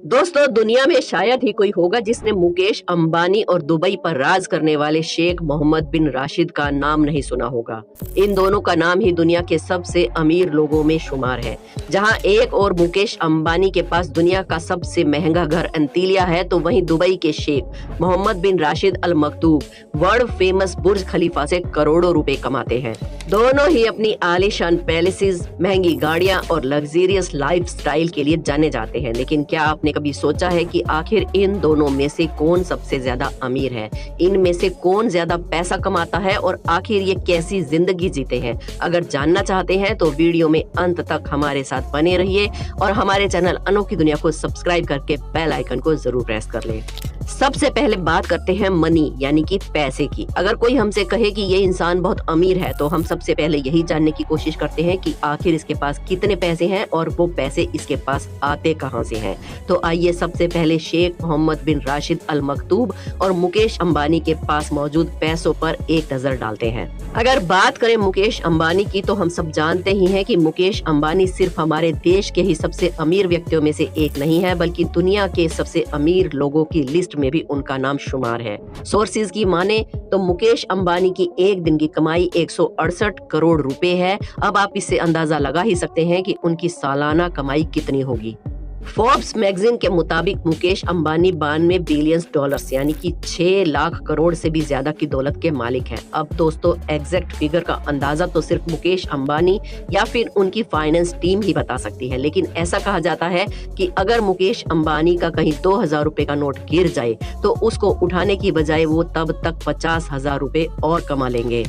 दोस्तों, दुनिया में शायद ही कोई होगा जिसने मुकेश अंबानी और दुबई पर राज करने वाले शेख मोहम्मद बिन राशिद का नाम नहीं सुना होगा। इन दोनों का नाम ही दुनिया के सबसे अमीर लोगों में शुमार है। जहां एक और मुकेश अंबानी के पास दुनिया का सबसे महंगा घर एंटीलिया है, तो वहीं दुबई के शेख मोहम्मद बिन राशिद अल मकतूब वर्ल्ड फेमस बुर्ज खलीफा से करोड़ों रुपए कमाते हैं। दोनों ही अपनी आलीशान पैलेसेस, महंगी गाड़ियां और लग्जरियस लाइफस्टाइल के लिए जाने जाते हैं। लेकिन क्या आपने कभी सोचा है कि आखिर इन दोनों में से कौन सबसे ज्यादा अमीर है? इनमें से कौन ज्यादा पैसा कमाता है और आखिर ये कैसी जिंदगी जीते हैं? अगर जानना चाहते हैं तो वीडियो में अंत तक हमारे साथ बने रहिए और हमारे चैनल अनोखी दुनिया को सब्सक्राइब करके बेल आइकन को जरूर प्रेस कर लें। सबसे पहले बात करते हैं मनी यानी कि पैसे की। अगर कोई हमसे कहे कि ये इंसान बहुत अमीर है, तो हम सबसे पहले यही जानने की कोशिश करते हैं कि आखिर इसके पास कितने पैसे हैं और वो पैसे इसके पास आते कहां से हैं। तो आइए सबसे पहले शेख मोहम्मद बिन राशिद अल मकतूब और मुकेश अंबानी के पास मौजूद पैसों पर एक नजर डालते हैं। अगर बात करें मुकेश अंबानी की, तो हम सब जानते ही हैं कि मुकेश अंबानी सिर्फ हमारे देश के ही सबसे अमीर व्यक्तियों में से एक नहीं है, बल्कि दुनिया के सबसे अमीर लोगों की लिस्ट में भी उनका नाम शुमार है। सोर्सेज की माने तो मुकेश अंबानी की एक दिन की कमाई 168 करोड़ रुपए है। अब आप इससे अंदाजा लगा ही सकते हैं कि उनकी सालाना कमाई कितनी होगी। फोर्ब्स मैगजीन के मुताबिक मुकेश अंबानी 92 बिलियन डॉलर्स यानी कि 6 लाख करोड़ से भी ज्यादा की दौलत के मालिक हैं। अब दोस्तों, एग्जैक्ट फिगर का अंदाजा तो सिर्फ मुकेश अंबानी या फिर उनकी फाइनेंस टीम ही बता सकती है। लेकिन ऐसा कहा जाता है कि अगर मुकेश अंबानी का कहीं 2000 रुपए का नोट गिर जाए, तो उसको उठाने की बजाय वो तब तक 50,000 रुपए और कमा लेंगे।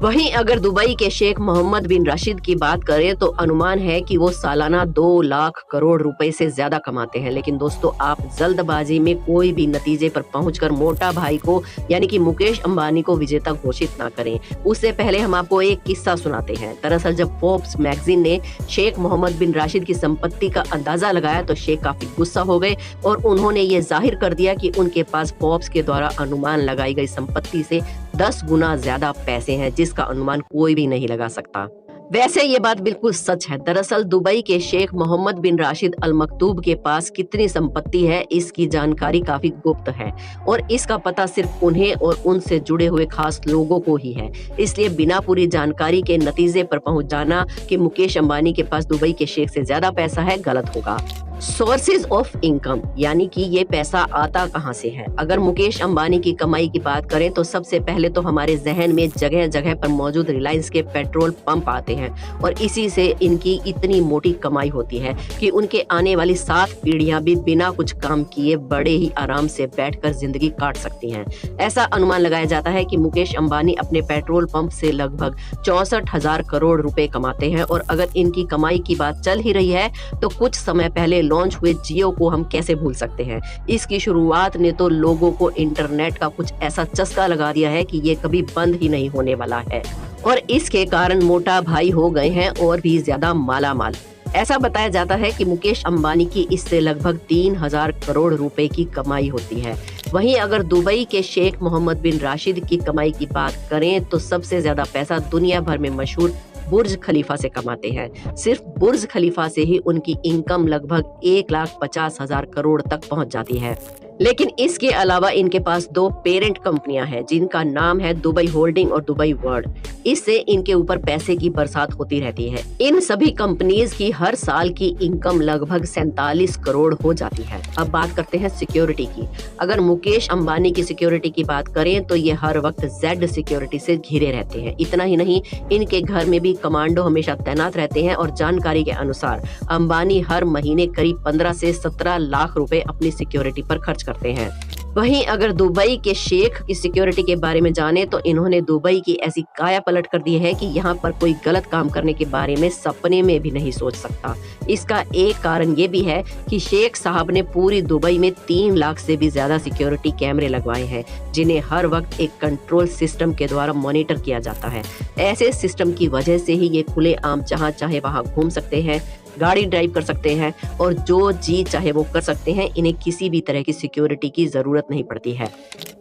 वहीं अगर दुबई के शेख मोहम्मद बिन राशिद की बात करें, तो अनुमान है कि वो सालाना 2 लाख करोड़ रुपए से ज्यादा कमाते हैं। लेकिन दोस्तों, आप जल्दबाजी में कोई भी नतीजे पर पहुंचकर मोटा भाई को यानी कि मुकेश अंबानी को विजेता घोषित ना करें। उससे पहले हम आपको एक किस्सा सुनाते हैं। दरअसल जब फोर्ब्स मैगजीन ने शेख मोहम्मद बिन राशिद की संपत्ति का अंदाजा लगाया, तो शेख काफी गुस्सा हो गए और उन्होंने ये जाहिर कर दिया कि उनके पास फोर्ब्स के द्वारा अनुमान लगाई गई संपत्ति से 10 गुना ज्यादा पैसे हैं, जिसका अनुमान कोई भी नहीं लगा सकता। वैसे ये बात बिल्कुल सच है। दरअसल दुबई के शेख मोहम्मद बिन राशिद अल मकतूब के पास कितनी संपत्ति है, इसकी जानकारी काफी गुप्त है और इसका पता सिर्फ उन्हें और उनसे जुड़े हुए खास लोगों को ही है। इसलिए बिना पूरी जानकारी के नतीजे पर पहुंच जाना कि मुकेश अंबानी के पास दुबई के शेख से ज्यादा पैसा है, गलत होगा। सोर्सेज ऑफ इनकम यानी कि ये पैसा आता कहां से है। अगर मुकेश अंबानी की कमाई की बात करें, तो सबसे पहले तो हमारे जहन में जगह जगह पर मौजूद रिलायंस के पेट्रोल पंप आते हैं और इसी से इनकी इतनी मोटी कमाई होती है कि उनके आने वाली 7 पीढ़ियां भी बिना कुछ काम किए बड़े ही आराम से बैठकर जिंदगी काट सकती हैं। ऐसा अनुमान लगाया जाता है कि मुकेश अंबानी अपने पेट्रोल पंप से लगभग 64,000 करोड़ रुपए कमाते हैं। और अगर इनकी कमाई की बात चल ही रही है, तो कुछ समय पहले लॉन्च हुए जियो को हम कैसे भूल सकते हैं। इसकी शुरुआत ने तो लोगों को इंटरनेट का कुछ ऐसा चस्का लगा दिया है कि ये कभी बंद ही नहीं होने वाला है और इसके कारण मोटा भाई हो गए हैं और भी ज्यादा मालामाल। ऐसा बताया जाता है कि मुकेश अंबानी की इससे लगभग 3000 करोड़ रुपए की कमाई होती है। वहीं अगर दुबई के शेख मोहम्मद बिन राशिद की कमाई की बात करें, तो सबसे ज्यादा पैसा दुनिया भर में मशहूर बुर्ज खलीफा से कमाते हैं। सिर्फ बुर्ज खलीफा से ही उनकी इनकम लगभग 1,50,000 करोड़ तक पहुंच जाती है। लेकिन इसके अलावा इनके पास 2 पेरेंट कंपनियां हैं, जिनका नाम है दुबई होल्डिंग और दुबई वर्ल्ड। इससे इनके ऊपर पैसे की बरसात होती रहती है। इन सभी कंपनीज की हर साल की इनकम लगभग 47 करोड़ हो जाती है। अब बात करते हैं सिक्योरिटी की। अगर मुकेश अंबानी की सिक्योरिटी की बात करें, तो ये हर वक्त जेड सिक्योरिटी से घिरे रहते हैं। इतना ही नहीं, इनके घर में भी कमांडो हमेशा तैनात रहते हैं और जानकारी के अनुसार अंबानी हर महीने करीब 15 से 17 लाख रुपए अपनी सिक्योरिटी पर खर्च करते हैं। वहीं अगर दुबई के शेख की सिक्योरिटी के बारे में जाने, तो इन्होंने दुबई की ऐसी काया पलट कर दी है कि यहाँ पर कोई गलत काम करने के बारे में सपने में भी नहीं सोच सकता। इसका एक कारण ये भी है कि शेख साहब ने पूरी दुबई में 3 लाख से भी ज्यादा सिक्योरिटी कैमरे लगवाए हैं, जिन्हें हर वक्त एक कंट्रोल सिस्टम के द्वारा मॉनिटर किया जाता है। ऐसे सिस्टम की वजह से ही ये खुले आम जहाँ चाहे वहाँ घूम सकते हैं, गाड़ी ड्राइव कर सकते हैं और जो जी चाहे वो कर सकते हैं। इन्हें किसी भी तरह की सिक्योरिटी की जरूरत नहीं पड़ती है।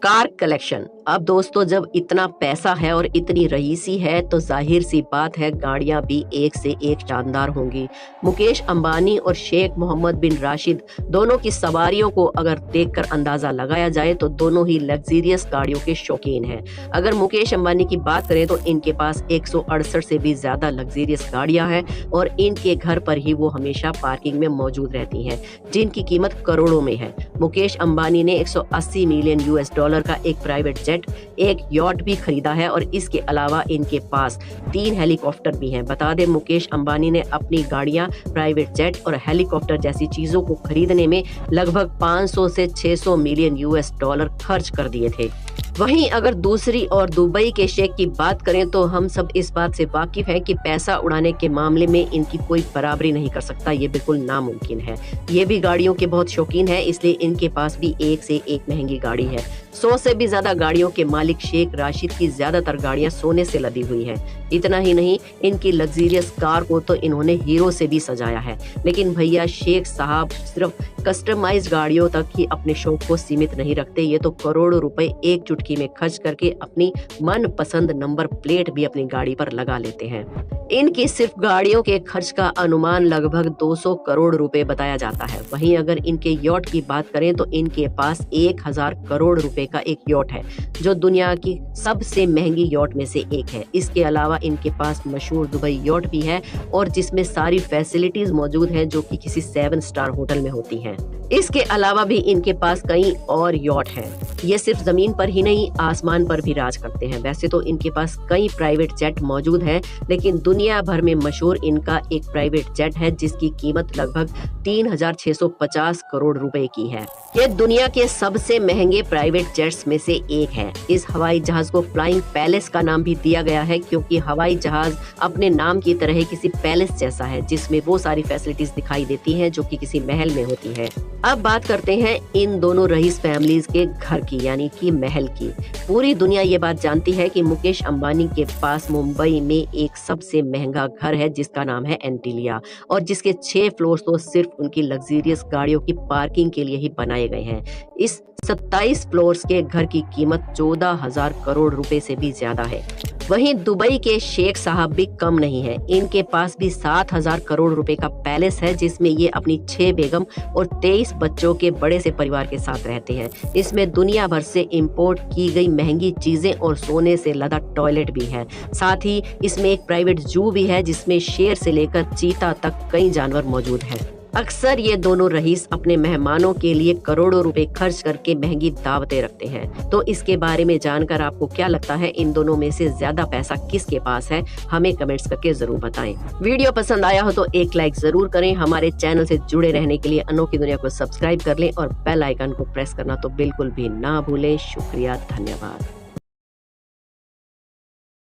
Car collection. अब दोस्तों, जब इतना पैसा है और इतनी रईसी है तो जाहिर सी बात है गाड़ियां भी एक से एक शानदार होंगी। मुकेश अंबानी और शेख मोहम्मद बिन राशिद दोनों की सवारियों को अगर देखकर अंदाजा लगाया जाए तो दोनों ही लग्जरियस गाड़ियों के शौकीन हैं। अगर मुकेश अंबानी की बात करें तो इनके पास 168 से भी ज्यादा लग्जरियस गाड़ियां हैं और इनके घर पर ही वो हमेशा पार्किंग में मौजूद रहती हैं, जिनकी कीमत करोड़ों में है। मुकेश अंबानी ने 180 मिलियन US डॉलर का एक प्राइवेट जेट, एक यॉट भी खरीदा है और इसके अलावा इनके पास 3 हेलीकॉप्टर भी हैं। बता दें, मुकेश अंबानी ने अपनी गाड़ियां, प्राइवेट जेट और हेलीकॉप्टर जैसी चीजों को खरीदने में लगभग 500 से 600 मिलियन US डॉलर खर्च कर दिए थे। वहीं अगर दूसरी और दुबई के शेख की बात करें तो हम सब इस बात से वाकिफ हैं कि पैसा उड़ाने के मामले में इनकी कोई बराबरी नहीं कर सकता, ये बिल्कुल नामुमकिन है। ये भी गाड़ियों के बहुत शौकीन है, इसलिए इनके पास भी एक से एक महंगी गाड़ी है। 100 से भी ज्यादा गाड़ियों के मालिक शेख राशिद की ज्यादातर गाड़ियां सोने से लदी हुई हैं। इतना ही नहीं, इनकी लग्जरियस कार को तो इन्होंने हीरो से भी सजाया है। लेकिन भैया शेख साहब सिर्फ कस्टमाइज्ड गाड़ियों तक ही अपने शौक को सीमित नहीं रखते, ये तो करोड़ों रुपए एक चुटकी में खर्च करके अपनी मनपसंद नंबर प्लेट भी अपनी गाड़ी पर लगा लेते हैं। इनकी सिर्फ गाड़ियों के खर्च का अनुमान लगभग 200 करोड़ रुपए बताया जाता है। वहीं अगर इनके यॉट की बात करें तो इनके पास 1000 करोड़ रुपए का एक यॉट है, जो दुनिया की सबसे महंगी यॉट में से एक है। इसके अलावा इनके पास मशहूर दुबई यॉट भी है और जिसमें सारी फैसिलिटीज मौजूद हैं जो कि किसी 7 स्टार होटल में होती हैं। इसके अलावा भी इनके पास कई और यॉट हैं। ये सिर्फ जमीन पर ही नहीं, आसमान पर भी राज करते हैं। वैसे तो इनके पास कई प्राइवेट जेट मौजूद हैं, लेकिन दुनिया भर में मशहूर इनका एक प्राइवेट जेट है जिसकी कीमत लगभग 3650 करोड़ रुपए की है। ये दुनिया के सबसे महंगे प्राइवेट जेट्स में से एक है। इस हवाई जहाज को फ्लाइंग पैलेस का नाम भी दिया गया है, क्योंकि हवाई जहाज अपने नाम की तरह किसी पैलेस जैसा है जिसमें वो सारी फैसिलिटीज दिखाई देती हैं जो कि किसी महल में होती है। अब बात करते हैं इन दोनों रईस फैमिलीज के घर की, यानी कि महल की। पूरी दुनिया ये बात जानती है कि मुकेश अंबानी के पास मुंबई में एक सबसे महंगा घर है जिसका नाम है एंटीलिया, और जिसके 6 फ्लोर्स तो सिर्फ उनकी लग्जरियस गाड़ियों की पार्किंग के लिए ही बनाए गए हैं। इस 27 फ्लोर्स के घर की कीमत 14,000 करोड़ रुपए से भी ज्यादा है। वहीं दुबई के शेख साहब भी कम नहीं है। इनके पास भी 7,000 करोड़ रुपए का पैलेस है जिसमें ये अपनी 6 बेगम और 23 बच्चों के बड़े से परिवार के साथ रहते हैं। इसमें दुनिया भर से इंपोर्ट की गई महंगी चीजें और सोने से लदा टॉयलेट भी है। साथ ही इसमें एक प्राइवेट जू भी है जिसमें शेर से लेकर चीता तक कई जानवर मौजूद हैं। अक्सर ये दोनों रईस अपने मेहमानों के लिए करोड़ों रुपए खर्च करके महंगी दावतें रखते हैं। तो इसके बारे में जानकर आपको क्या लगता है, इन दोनों में से ज्यादा पैसा किसके पास है? हमें कमेंट्स करके जरूर बताएं। वीडियो पसंद आया हो तो एक लाइक जरूर करें। हमारे चैनल से जुड़े रहने के लिए अनोखी दुनिया को सब्सक्राइब कर लें और बेल आइकन को प्रेस करना तो बिल्कुल भी ना भूलें। शुक्रिया, धन्यवाद।